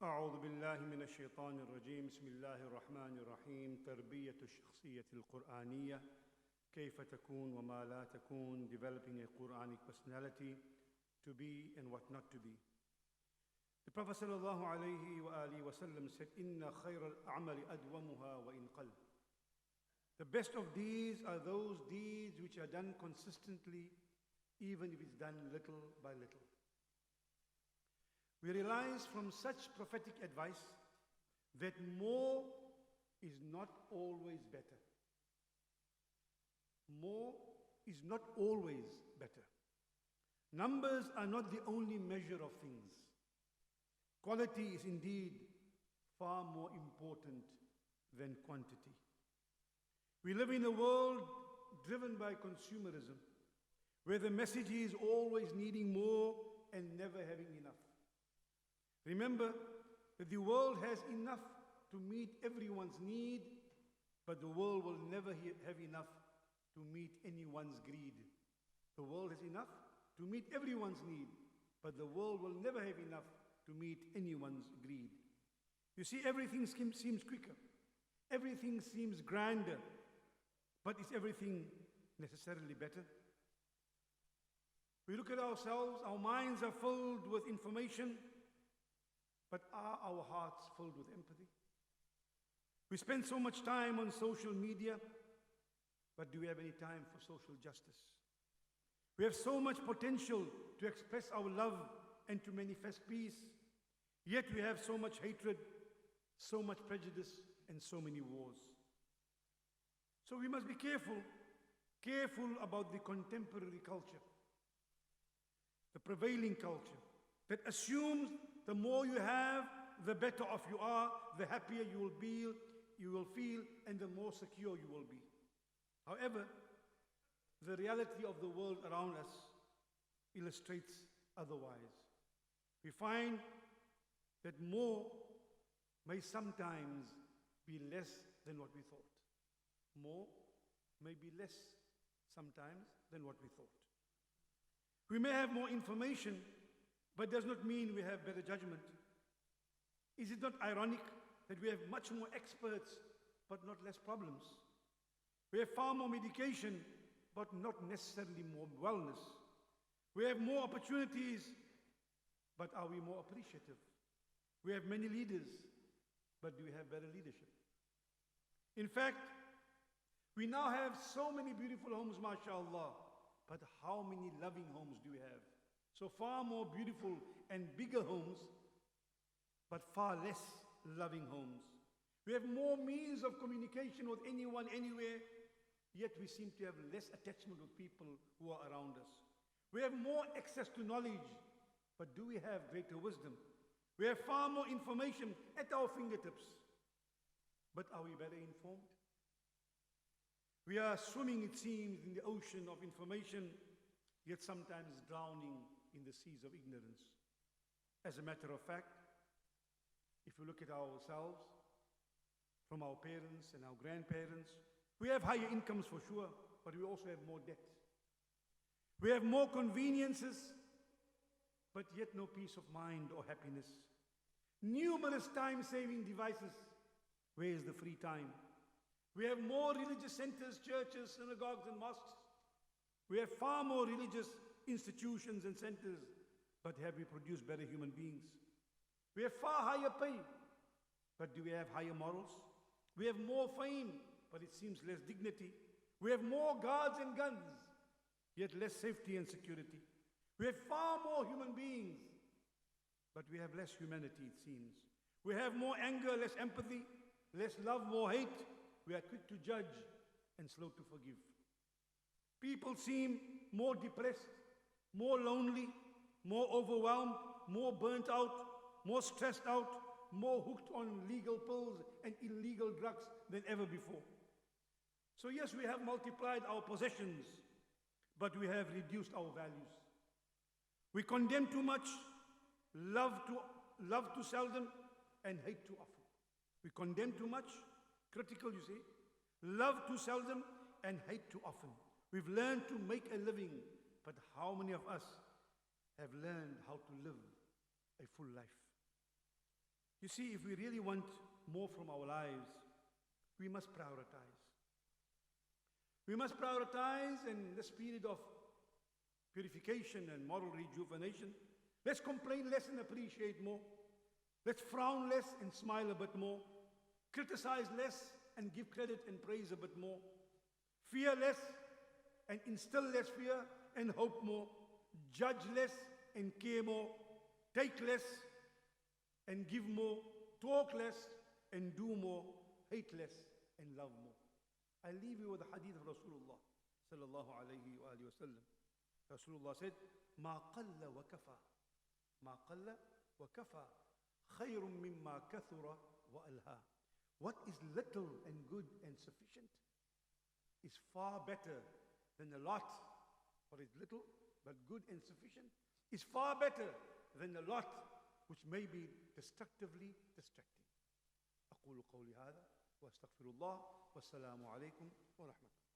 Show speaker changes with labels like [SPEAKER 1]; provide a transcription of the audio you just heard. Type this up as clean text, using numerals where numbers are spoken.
[SPEAKER 1] أعوذ بالله من الشيطان الرجيم بسم الله الرحمن الرحيم تربية الشخصية القرآنية كيف تكون وما لا تكون developing a Qur'anic personality to be and what not to be. The Prophet sallallahu alayhi wa alihi wa sallam said إن خير الأعمال أدومها وإن قل. The best of deeds are those deeds which are done consistently even if it's done little by little. We realize from such prophetic advice that more is not always better. More is not always better. Numbers are not the only measure of things. Quality is indeed far more important than quantity. We live in a world driven by consumerism, where the message is always needing more and never having enough. Remember that the world has enough to meet everyone's need, but the world will never have enough to meet anyone's greed. The world has enough to meet everyone's need, but the world will never have enough to meet anyone's greed. You see, everything seems quicker. Everything seems grander. But is everything necessarily better? We look at ourselves, our minds are filled with information, but are our hearts filled with empathy? We spend so much time on social media, but do we have any time for social justice? We have so much potential to express our love and to manifest peace, yet we have so much hatred, so much prejudice, and so many wars. So we must be careful about the contemporary culture, the prevailing culture, that assumes the more you have, the better off you are, the happier you will feel, and the more secure you will be. However, the reality of the world around us illustrates otherwise. We find that more may sometimes be less than what we thought. More may be less sometimes than what we thought. We may have more information, but does not mean we have better judgment. Is it not ironic that we have much more experts, but not less problems? We have far more medication, but not necessarily more wellness. We have more opportunities, but are we more appreciative? We have many leaders, but do we have better leadership? In fact, we now have so many beautiful homes, mashallah, but how many loving homes do we have? So far more beautiful and bigger homes, but far less loving homes. We have more means of communication with anyone, anywhere, yet we seem to have less attachment with people who are around us. We have more access to knowledge, but do we have greater wisdom? We have far more information at our fingertips, but are we better informed? We are swimming, it seems, in the ocean of information, yet sometimes drowning in the seas of ignorance. As a matter of fact, if we look at ourselves, from our parents and our grandparents, we have higher incomes for sure, but we also have more debt. We have more conveniences, but yet no peace of mind or happiness. Numerous time-saving devices. Where is the free time? We have more religious centers, churches, synagogues, and mosques. We have far more religious institutions and centers, but have we produced better human beings? We have far higher pay, but do we have higher morals? We have more fame, but it seems less dignity. We have more guards and guns, yet less safety and security. We have far more human beings, but we have less humanity, it seems. We have more anger, less empathy, less love, more hate. We are quick to judge and slow to forgive. People seem more depressed, more lonely, more overwhelmed, more burnt out, more stressed out, more hooked on legal pills and illegal drugs than ever before. So yes, we have multiplied our possessions, but we have reduced our values. We condemn too much, love too seldom, and hate too often. We condemn too much, critical, you see, love too seldom, and hate too often. We've learned to make a living, but how many of us have learned how to live a full life? You see, if we really want more from our lives, we must prioritize. We must prioritize in this period of purification and moral rejuvenation. Let's complain less and appreciate more. Let's frown less and smile a bit more. Criticize less and give credit and praise a bit more. Fear less and instill less fear and hope more. Judge less and care more. Take less and give more. Talk less and do more. Hate less and love more. I leave you with the hadith of Rasulullah sallallahu alayhi wa sallam. Rasulullah said, "Ma qalla wa kafa, ma qalla wa kafa, khayrun mimma kathura wa alha." What is little and good and sufficient is far better than a lot. What is little but good and sufficient is far better than a lot which may be destructively distracting. أقول قولي هذا وأستغفر الله والسلام عليكم ورحمة الله.